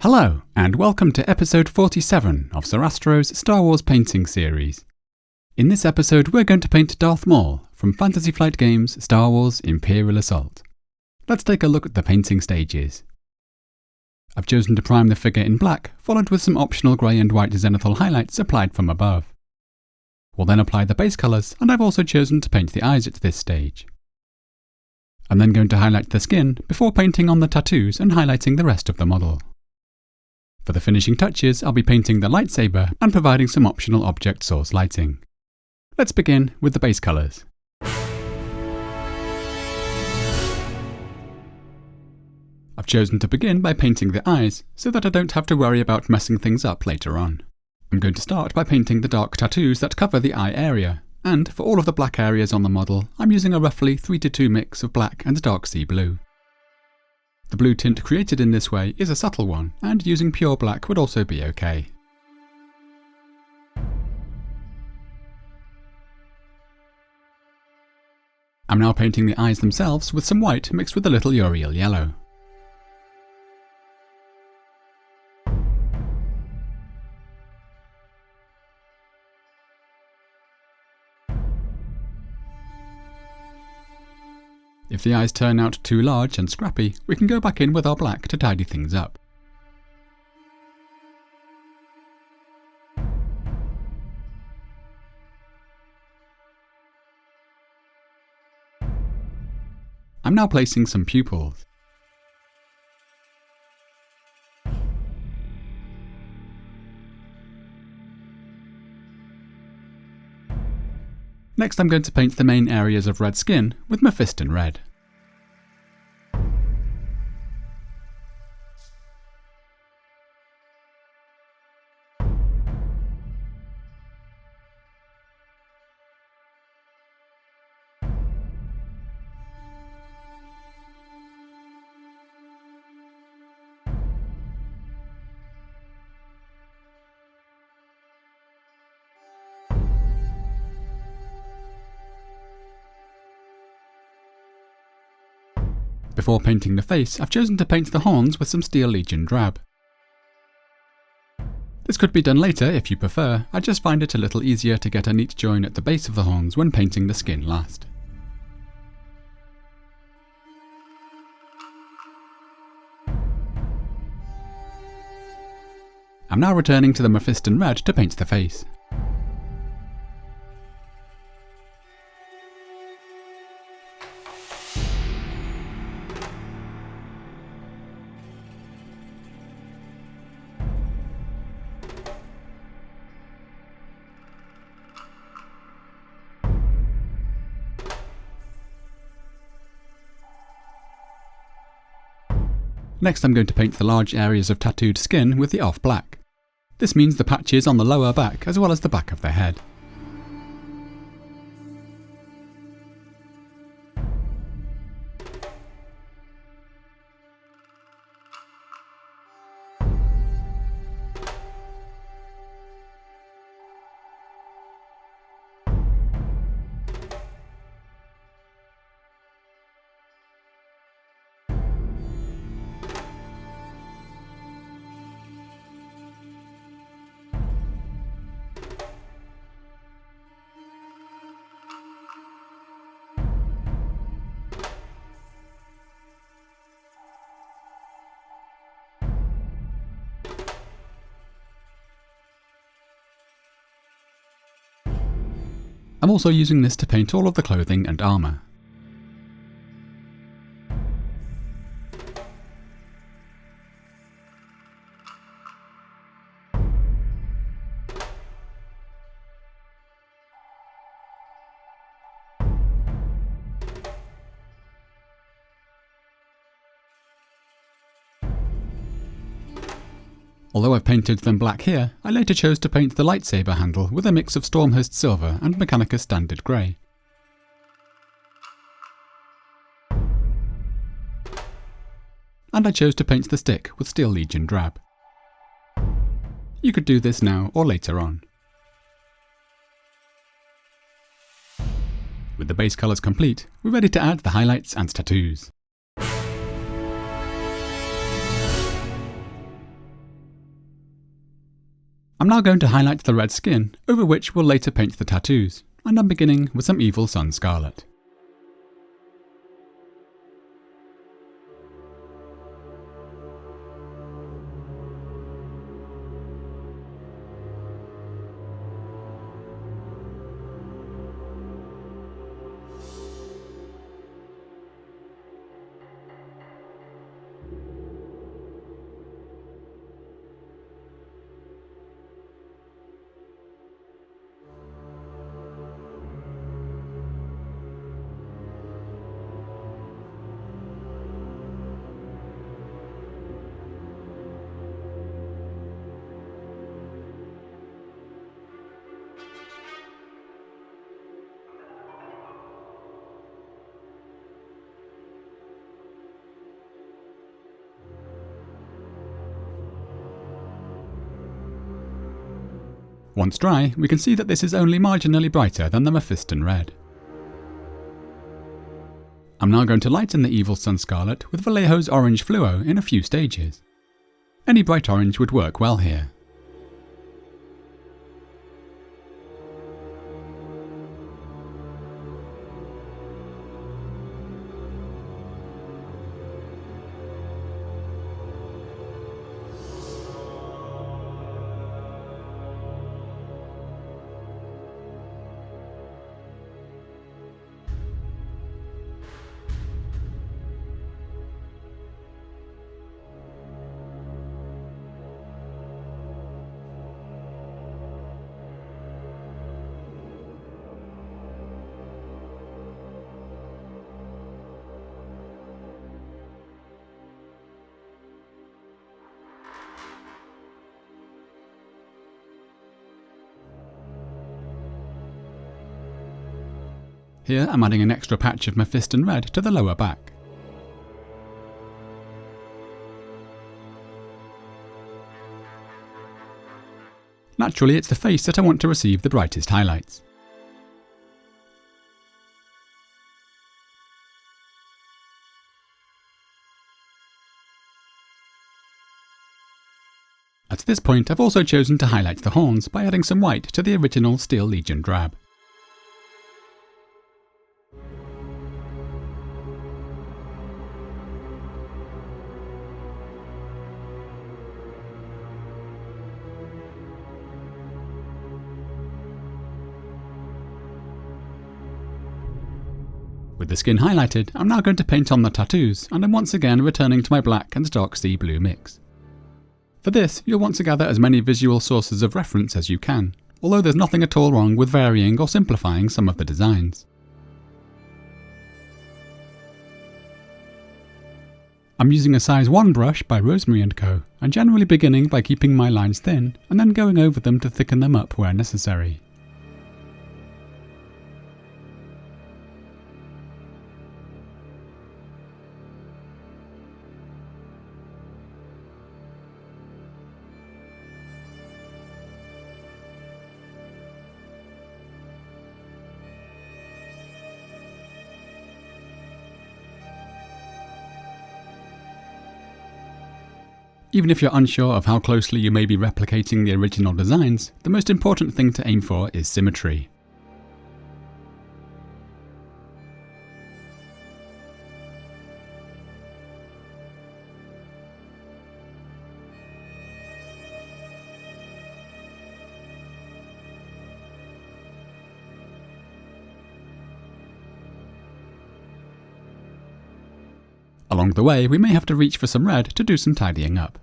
Hello, and welcome to episode 47 of Sir Astro's Star Wars painting series. In this episode we're going to paint Darth Maul from Fantasy Flight Games' Star Wars Imperial Assault. Let's take a look at the painting stages. I've chosen to prime the figure in black, followed with some optional grey and white zenithal highlights applied from above. We'll then apply the base colours, and I've also chosen to paint the eyes at this stage. I'm then going to highlight the skin before painting on the tattoos and highlighting the rest of the model. For the finishing touches, I'll be painting the lightsaber and providing some optional object source lighting. Let's begin with the base colours. I've chosen to begin by painting the eyes, so that I don't have to worry about messing things up later on. I'm going to start by painting the dark tattoos that cover the eye area, and for all of the black areas on the model, I'm using a roughly 3:2 mix of black and dark sea blue. The blue tint created in this way is a subtle one, and using pure black would also be okay. I'm now painting the eyes themselves with some white mixed with a little Yriel Yellow. If the eyes turn out too large and scrappy, we can go back in with our black to tidy things up. I'm now placing some pupils. Next I'm going to paint the main areas of red skin with Mephiston Red. Before painting the face, I've chosen to paint the horns with some Steel Legion Drab. This could be done later if you prefer, I just find it a little easier to get a neat join at the base of the horns when painting the skin last. I'm now returning to the Mephiston Red to paint the face. Next I'm going to paint the large areas of tattooed skin with the off black. This means the patches on the lower back as well as the back of the head. I'm also using this to paint all of the clothing and armour. Although I've painted them black here, I later chose to paint the lightsaber handle with a mix of Stormhost Silver and Mechanicus Standard Grey. And I chose to paint the stick with Steel Legion Drab. You could do this now or later on. With the base colours complete, we're ready to add the highlights and tattoos. I'm now going to highlight the red skin, over which we'll later paint the tattoos, and I'm beginning with some Evil Sunz Scarlet. Once dry, we can see that this is only marginally brighter than the Mephiston Red. I'm now going to lighten the Evil Sunz Scarlet with Vallejo's Orange Fluo in a few stages. Any bright orange would work well here. Here I'm adding an extra patch of Mephiston Red to the lower back. Naturally, it's the face that I want to receive the brightest highlights. At this point, I've also chosen to highlight the horns by adding some white to the original Steel Legion Drab. With the skin highlighted, I'm now going to paint on the tattoos, and I'm once again returning to my black and dark sea blue mix. For this, you'll want to gather as many visual sources of reference as you can, although there's nothing at all wrong with varying or simplifying some of the designs. I'm using a size 1 brush by Rosemary Co, and generally beginning by keeping my lines thin, and then going over them to thicken them up where necessary. Even if you're unsure of how closely you may be replicating the original designs, the most important thing to aim for is symmetry. Along the way, we may have to reach for some red to do some tidying up.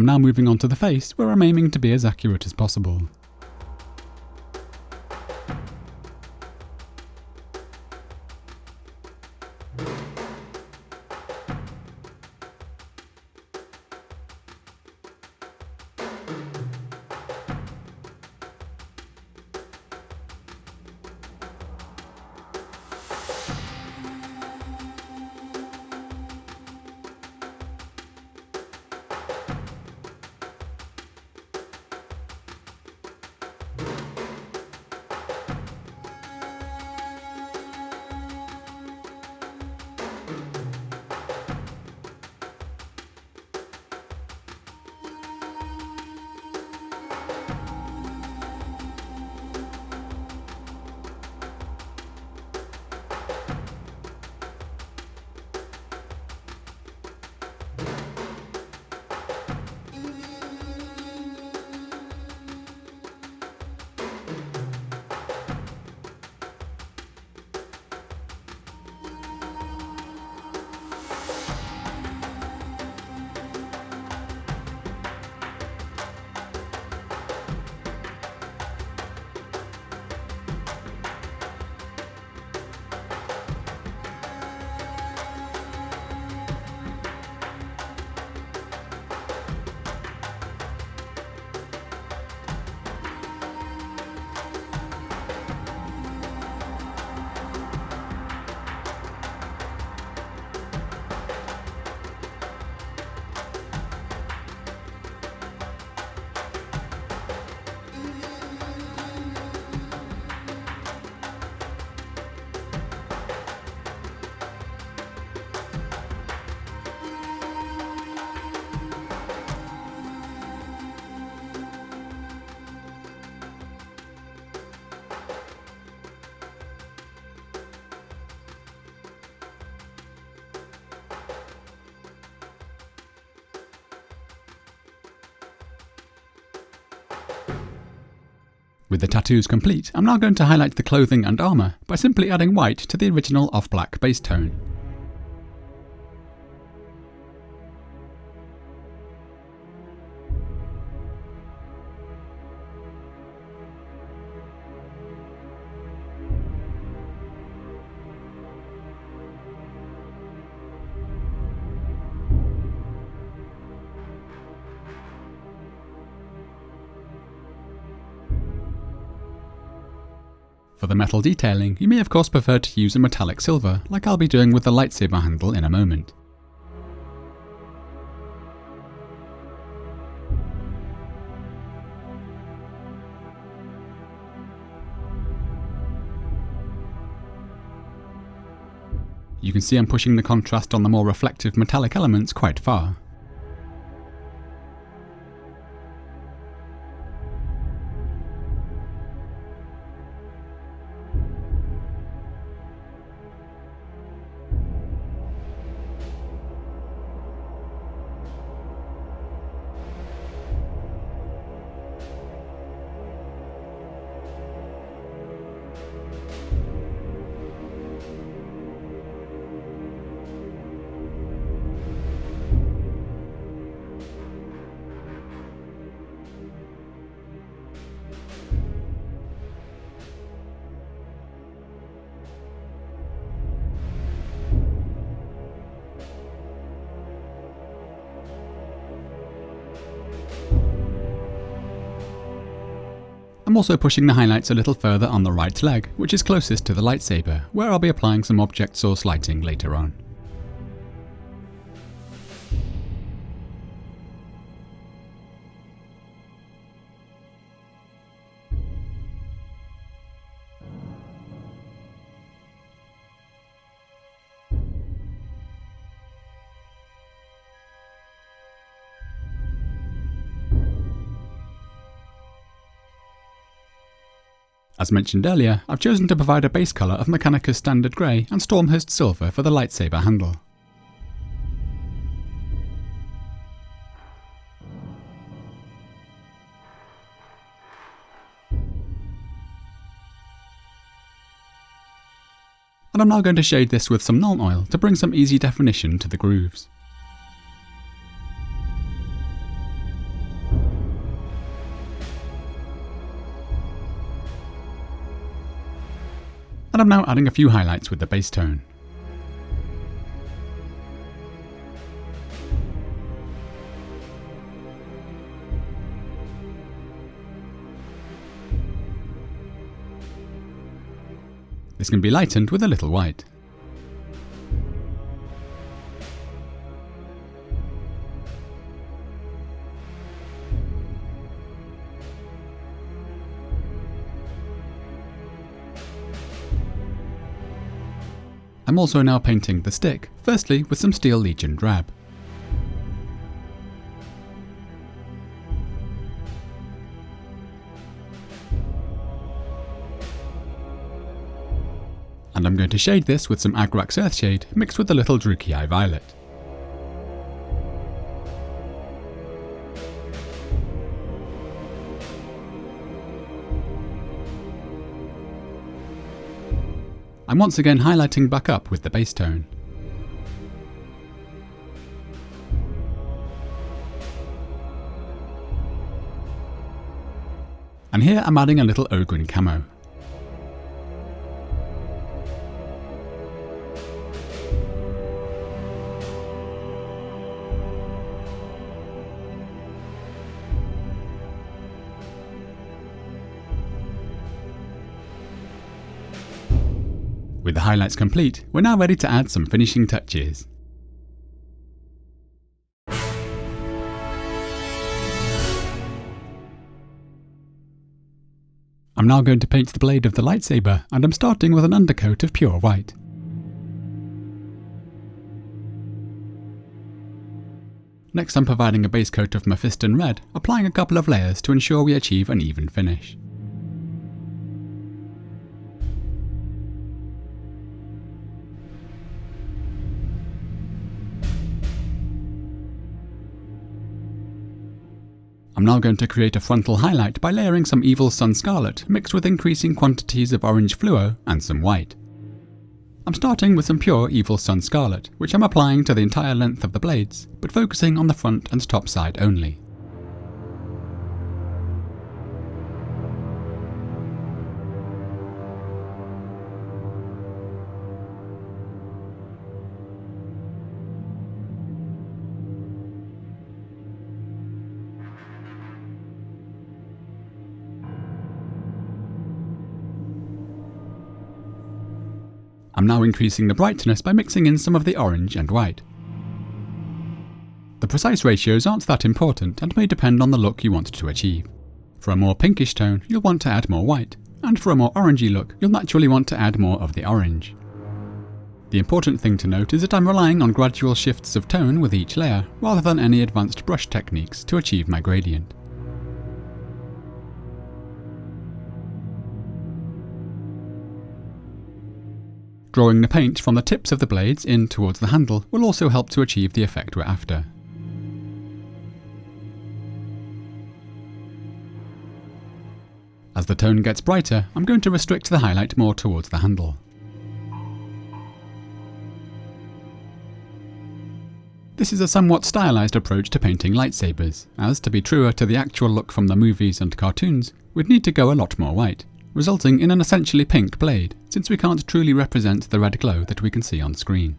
I'm now moving on to the face, where I'm aiming to be as accurate as possible. With the tattoos complete, I'm now going to highlight the clothing and armour by simply adding white to the original off-black base tone. For the metal detailing, you may of course prefer to use a metallic silver, like I'll be doing with the lightsaber handle in a moment. You can see I'm pushing the contrast on the more reflective metallic elements quite far. I'm also pushing the highlights a little further on the right leg, which is closest to the lightsaber, where I'll be applying some object source lighting later on. As mentioned earlier, I've chosen to provide a base colour of Mechanicus Standard Grey and Stormhost Silver for the lightsaber handle. And I'm now going to shade this with some Nuln Oil to bring some easy definition to the grooves. and I'm now adding a few highlights with the base tone. This can be lightened with a little white. I'm also now painting the stick, firstly with some Steel Legion Drab. And I'm going to shade this with some Agrax Earthshade mixed with a little Druchii Violet. I'm once again highlighting back up with the base tone. And here I'm adding a little Ogryn Camo. With the highlights complete, we're now ready to add some finishing touches. I'm now going to paint the blade of the lightsaber, and I'm starting with an undercoat of pure white. Next I'm providing a base coat of Mephiston Red, applying a couple of layers to ensure we achieve an even finish. I'm now going to create a frontal highlight by layering some Evil Sunz Scarlet mixed with increasing quantities of orange fluo and some white. I'm starting with some pure Evil Sunz Scarlet, which I'm applying to the entire length of the blades, but focusing on the front and top side only. I'm now increasing the brightness by mixing in some of the orange and white. The precise ratios aren't that important and may depend on the look you want to achieve. For a more pinkish tone, you'll want to add more white, and for a more orangey look, you'll naturally want to add more of the orange. The important thing to note is that I'm relying on gradual shifts of tone with each layer, rather than any advanced brush techniques to achieve my gradient. Drawing the paint from the tips of the blades in towards the handle will also help to achieve the effect we're after. As the tone gets brighter, I'm going to restrict the highlight more towards the handle. This is a somewhat stylized approach to painting lightsabers, as to be truer to the actual look from the movies and cartoons, we'd need to go a lot more white, resulting in an essentially pink blade, since we can't truly represent the red glow that we can see on screen.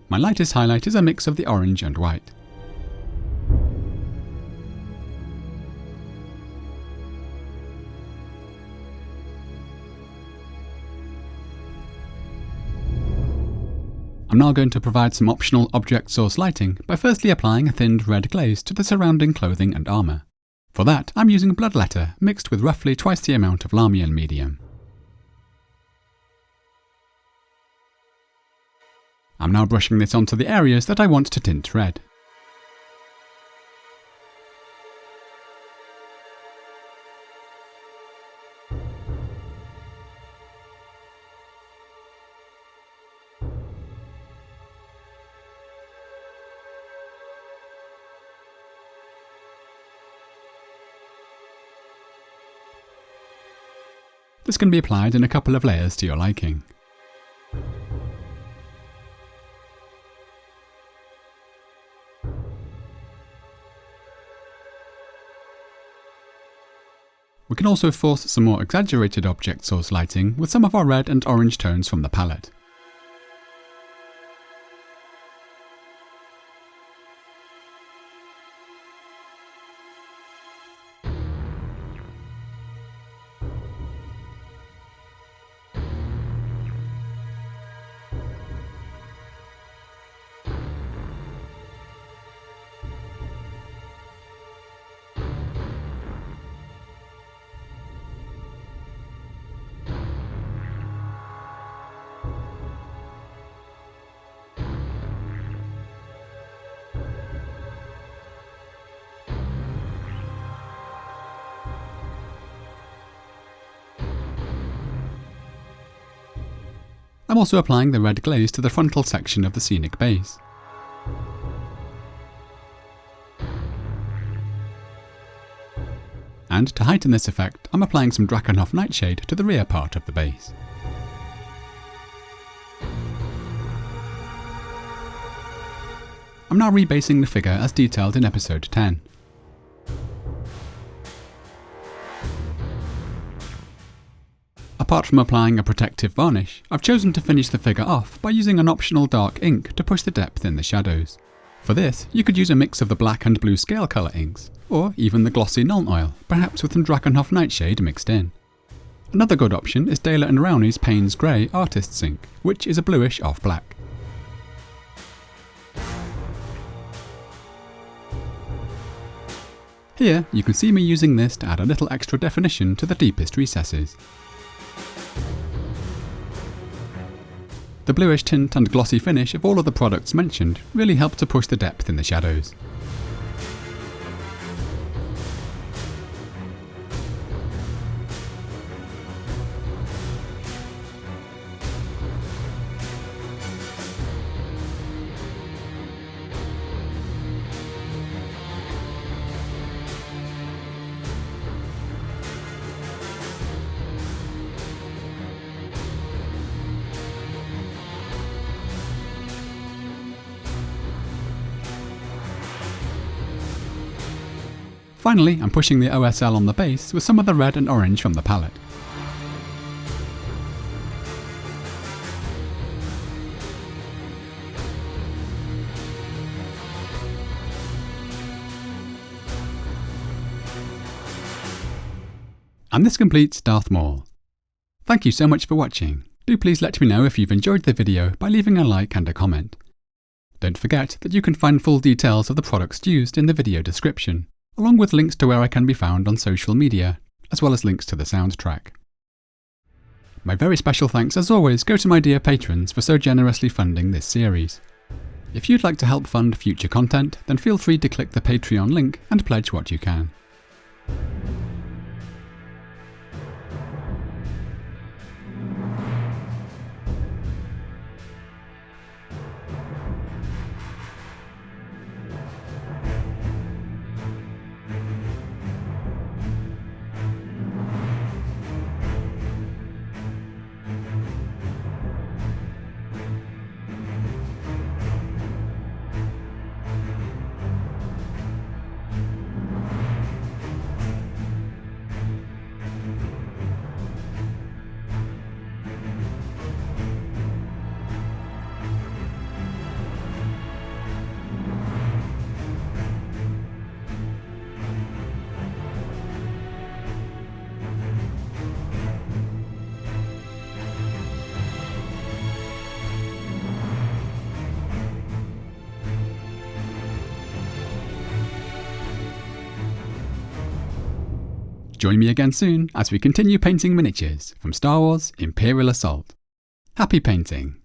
My lightest highlight is a mix of the orange and white. I'm now going to provide some optional object source lighting by firstly applying a thinned red glaze to the surrounding clothing and armour. For that, I'm using Bloodletter mixed with roughly twice the amount of Lahmian Medium. I'm now brushing this onto the areas that I want to tint red. This can be applied in a couple of layers to your liking. We can also force some more exaggerated object source lighting with some of our red and orange tones from the palette. I'm also applying the red glaze to the frontal section of the scenic base. And to heighten this effect, I'm applying some Drakenhof Nightshade to the rear part of the base. I'm now rebasing the figure as detailed in episode 10. Apart from applying a protective varnish, I've chosen to finish the figure off by using an optional dark ink to push the depth in the shadows. For this, you could use a mix of the black and blue scale colour inks, or even the glossy Nuln Oil, perhaps with some Drakenhof Nightshade mixed in. Another good option is Dale and Rowney's Payne's Grey Artist's Ink, which is a bluish off-black. Here, you can see me using this to add a little extra definition to the deepest recesses. The bluish tint and glossy finish of all of the products mentioned really help to push the depth in the shadows. Finally, I'm pushing the OSL on the base with some of the red and orange from the palette. And this completes Darth Maul. Thank you so much for watching. Do please let me know if you've enjoyed the video by leaving a like and a comment. Don't forget that you can find full details of the products used in the video description, along with links to where I can be found on social media, as well as links to the soundtrack. My very special thanks as always go to my dear patrons for so generously funding this series. If you'd like to help fund future content, then feel free to click the Patreon link and pledge what you can. Join me again soon as we continue painting miniatures from Star Wars Imperial Assault. Happy painting!